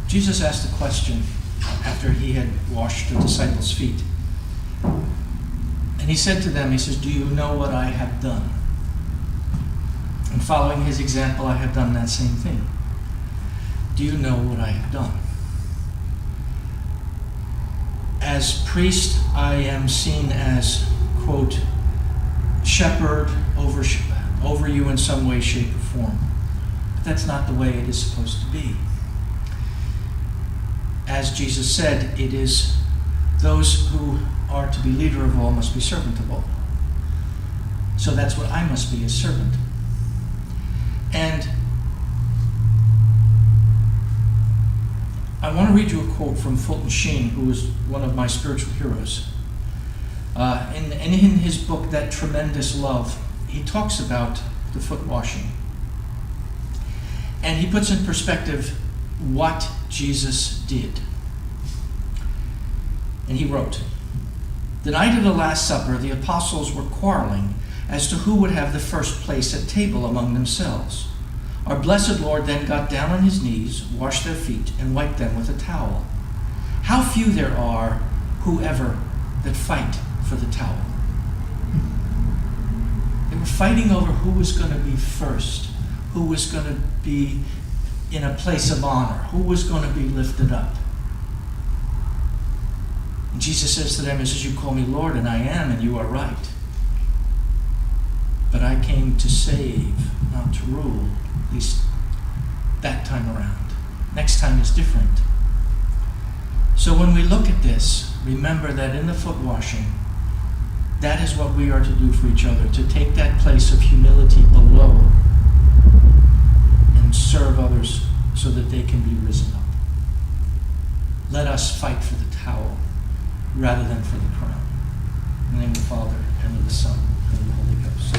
Jesus asked a question after he had washed the disciples' feet. And he said to them, he says, "Do you know what I have done?" And following his example, I have done that same thing. Do you know what I have done? As priest, I am seen as, quote, shepherd over you in some way, shape, or form. But that's not the way it is supposed to be. As Jesus said, it is those who are to be leader of all must be servant of all. So that's what I must be, a servant. And I want to read you a quote from Fulton Sheen, who is one of my spiritual heroes. In his book, That Tremendous Love, he talks about the foot washing. And he puts in perspective what Jesus did. And he wrote, "The night of the Last Supper, the apostles were quarreling as to who would have the first place at table among themselves. Our blessed Lord then got down on his knees, washed their feet, and wiped them with a towel. How few there are whoever that fight for the towel." They were fighting over who was going to be first, who was going to be in a place of honor, who was going to be lifted up. And Jesus says to them, he says, "You call me Lord, and I am, and you are right. But I came to save, not to rule," at least that time around. Next time is different. So when we look at this, remember that in the foot washing, that is what we are to do for each other, to take that place of humility below and serve others so that they can be risen up. Let us fight for the towel rather than for the crown. In the name of the Father, and of the Son, and of the Holy Ghost.